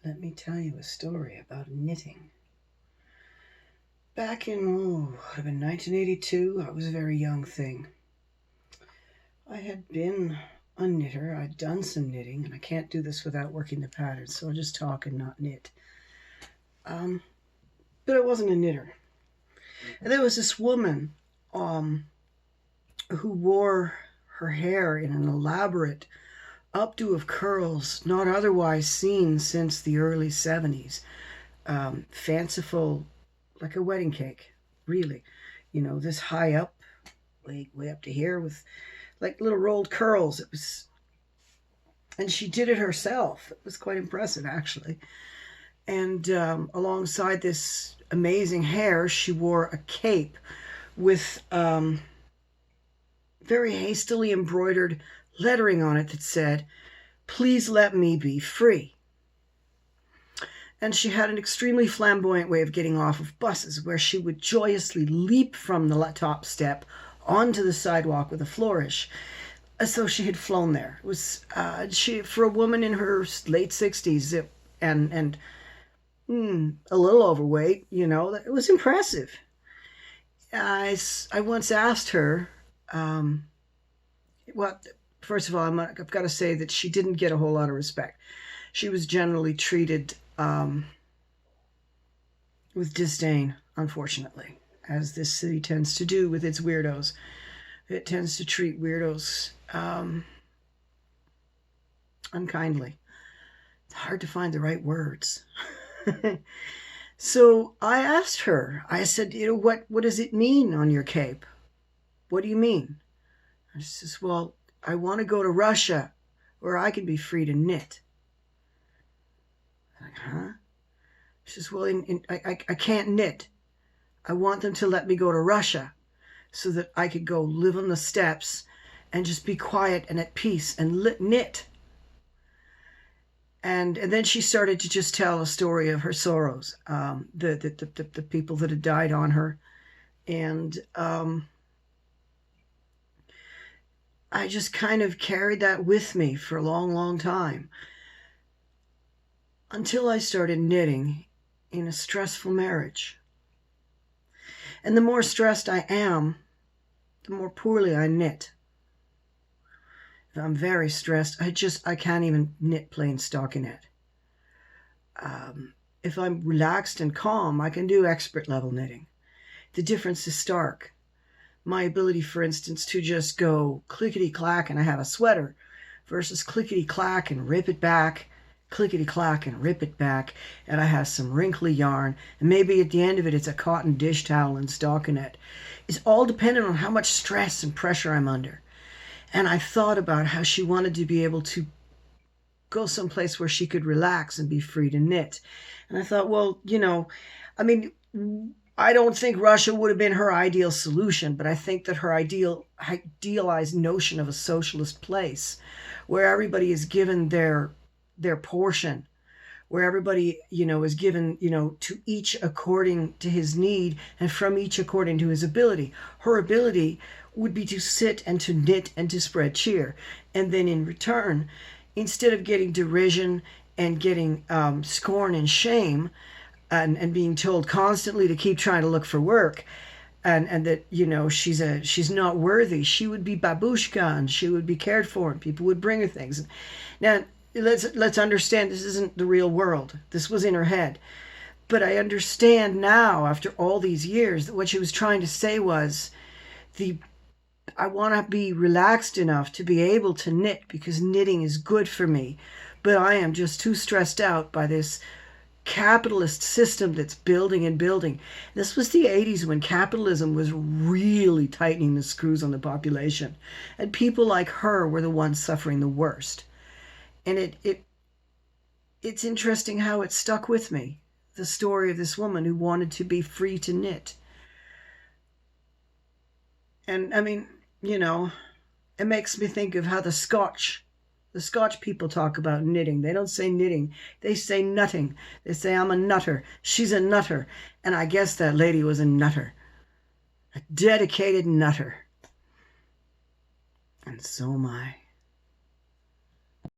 Let me tell you a story about knitting. Back in, would have been 1982, I was a very young thing. I had been a knitter. I'd done some knitting, and I can't do this without working the pattern, so I'll just talk and not knit. But I wasn't a knitter. And there was this woman who wore her hair in an elaborate updo of curls not otherwise seen since the early 70s. Fanciful, like a wedding cake, really. This high up, way up to here with like little rolled curls. And she did it herself. It was quite impressive, actually. And alongside this amazing hair, she wore a cape with very hastily embroidered lettering on it that said, "Please let me be free." And she had an extremely flamboyant way of getting off of buses, where she would joyously leap from the top step onto the sidewalk with a flourish, as though she had flown there. It was for a woman in her late 60s and a little overweight, it was impressive. I once asked her, well, first of all, I've got to say that she didn't get a whole lot of respect. She was generally treated with disdain, unfortunately, as this city tends to do with its weirdos. It tends to treat weirdos unkindly. It's hard to find the right words. So I asked her, I said, what does it mean on your cape? What do you mean? And she says, well, I want to go to Russia where I can be free to knit. I'm like, huh? She says, well, I can't knit. I want them to let me go to Russia so that I could go live on the steppes and just be quiet and at peace and knit. And then she started to just tell a story of her sorrows, the people that had died on her. And I just kind of carried that with me for a long, long time, until I started knitting in a stressful marriage. And the more stressed I am, the more poorly I knit. If I'm very stressed, I can't even knit plain stockinette. If I'm relaxed and calm, I can do expert level knitting. The difference is stark. My ability, for instance, to just go clickety-clack and I have a sweater versus clickety-clack and rip it back, clickety-clack and rip it back, and I have some wrinkly yarn, and maybe at the end of it it's a cotton dish towel and stockinette. It's all dependent on how much stress and pressure I'm under. And I thought about how she wanted to be able to go someplace where she could relax and be free to knit. And I thought, well, I don't think Russia would have been her ideal solution, but I think that her idealized notion of a socialist place where everybody is given their portion, where everybody, is given, to each according to his need and from each according to his ability. Her ability would be to sit and to knit and to spread cheer. And then in return, instead of getting derision and getting scorn and shame and being told constantly to keep trying to look for work and that, she's not worthy, she would be babushka and she would be cared for and people would bring her things. Now, let's understand, this isn't the real world. This was in her head. But I understand now, after all these years, that what she was trying to say was, I want to be relaxed enough to be able to knit because knitting is good for me. But I am just too stressed out by this capitalist system that's building and building. This was the 80s when capitalism was really tightening the screws on the population. And people like her were the ones suffering the worst. And it's interesting how it stuck with me, the story of this woman who wanted to be free to knit. And it makes me think of how the Scotch people talk about knitting. They don't say knitting, they say nutting. They say, I'm a nutter, she's a nutter. And I guess that lady was a nutter, a dedicated nutter. And so am I.